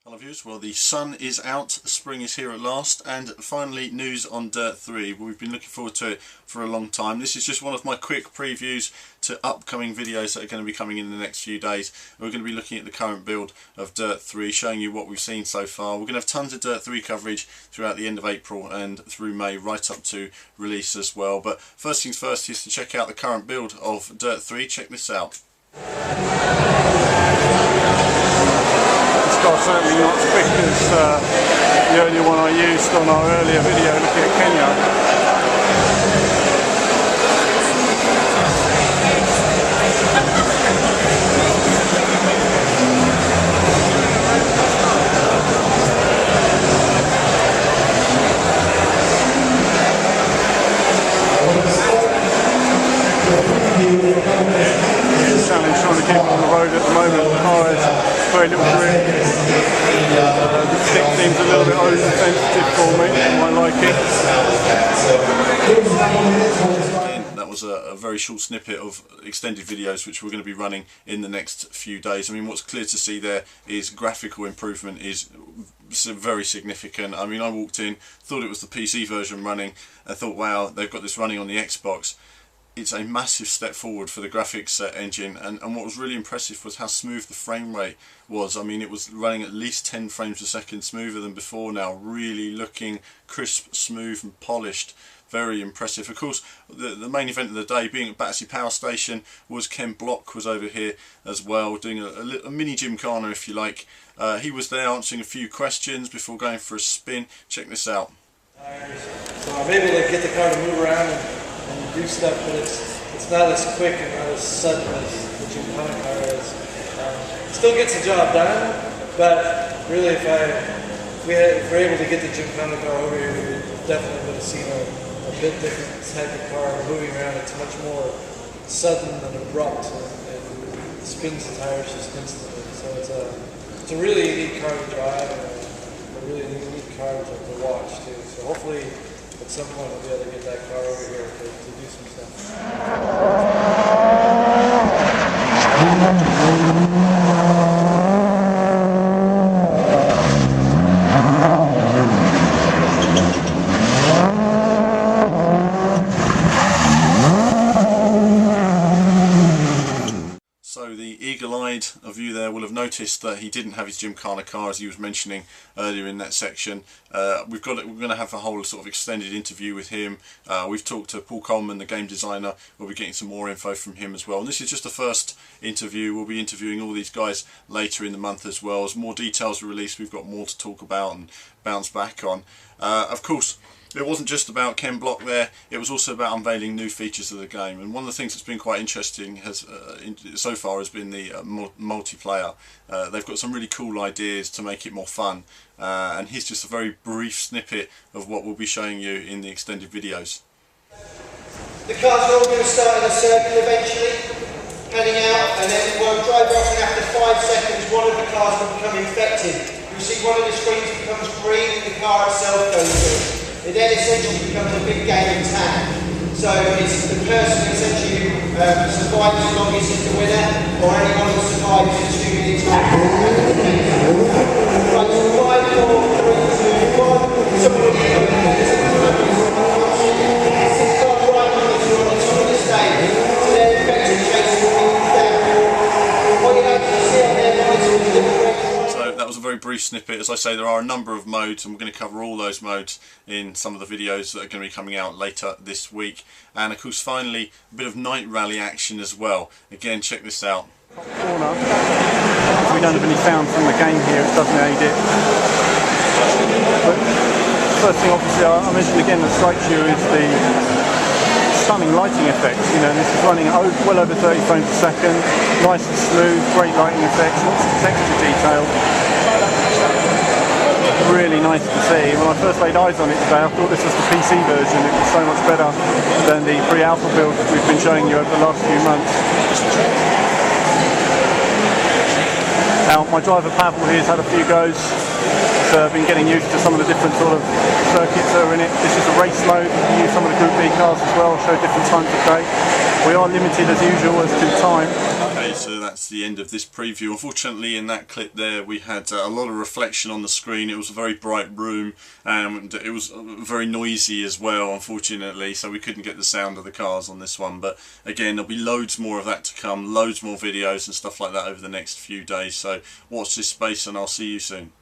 Hello viewers, well the sun is out, spring is here at last, and finally news on Dirt 3. We've been looking forward to it for a long time. This is just one of my quick previews to upcoming videos that are going to be coming in the next few days. We're going to be looking at the current build of Dirt 3, showing you what we've seen so far. We're going to have tons of Dirt 3 coverage throughout the end of April and through May, right up to release as well. But first things first is to check out the current build of Dirt 3. Check this out. This car's certainly not as quick as the earlier one I used on our earlier video looking at Kenya. Challenge trying to keep it on the road at the moment. The car has very little grip. The stick seems a little bit oversensitive for me. I like it. Again, that was a very short snippet of extended videos which we're going to be running in the next few days. I mean, what's clear to see there is graphical improvement is very significant. I mean, I walked in, thought it was the PC version running, and thought, wow, they've got this running on the Xbox. It's a massive step forward for the graphics engine, and what was really impressive was how smooth the frame rate was. I mean, it was running at least 10 frames a second smoother than before now, really looking crisp, smooth and polished. Very impressive. Of course, the main event of the day, being at Battersea PowerStation, was Ken Block was over here as well, doing a mini gymkhana, if you like. He was there answering a few questions before going for a spin. Check this out. So I'm able to get the car to move around and do stuff, but it's not as quick and not as sudden as the gymkhana car is. Still gets the job done, but really if we're able to get the gymkhana car over here, we definitely would have seen a bit different type of car moving around. It's much more sudden and abrupt, and spins the tires just instantly. So it's a really unique car to drive, and a really unique car to watch too. So hopefully at some point we'll be able to get that car over here to do some stuff. So the eagle-eyed of you there will have noticed that he didn't have his gymkhana car, as he was mentioning earlier in that section. We're going to have a whole sort of extended interview with him. We've talked to Paul Coleman, the game designer. We'll be getting some more info from him as well. And this is just the first interview. We'll be interviewing all these guys later in the month as well. As more details are released, we've got more to talk about and bounce back on. Of course, it wasn't just about Ken Block there, it was also about unveiling new features of the game, and one of the things that's been quite interesting so far has been the multiplayer. They've got some really cool ideas to make it more fun, and here's just a very brief snippet of what we'll be showing you in the extended videos. The cars are all going to start in a circle eventually, heading out, and then we'll drive off, and after 5 seconds one of the cars will become infected. You'll see one of the screens becomes green and the car itself goes green. It then essentially becomes a big game of tag. So it's the person essentially who survives as long as he's the winner, or anyone who survives in 2 minutes. Right, so 5, 4, 3, 2, 1. Somebody right on the stage. So they're effectively chasing people down. What you actually see on their monitor is different. So that was a very brief snippet. As I say, there are a number of modes, and we're going to cover all those modes in some of the videos that are going to be coming out later this week. And of course, finally, a bit of night rally action as well. Again, check this out. Corner. We don't have any sound from the game here, it doesn't aid it. But first thing, obviously, I mentioned again that strikes you is the stunning lighting effects. You know, this is running at well over 30 frames a second, nice and smooth, great lighting effects, lots of texture detail. Really nice to see. When I first laid eyes on it today, I thought this was the PC version. It was so much better than the pre-alpha build that we've been showing you over the last few months. Now, my driver Pavel here has had a few goes. He's been getting used to some of the different sort of circuits that are in it. This is a race mode. You can use some of the Group B cars as well, show different times of day. We are limited as usual as to time. Okay, so that's the end of this preview. Unfortunately, in that clip there, we had a lot of reflection on the screen. It was a very bright room, and it was very noisy as well, unfortunately, so we couldn't get the sound of the cars on this one. But again, there'll be loads more of that to come, loads more videos and stuff like that over the next few days, so watch this space and I'll see you soon.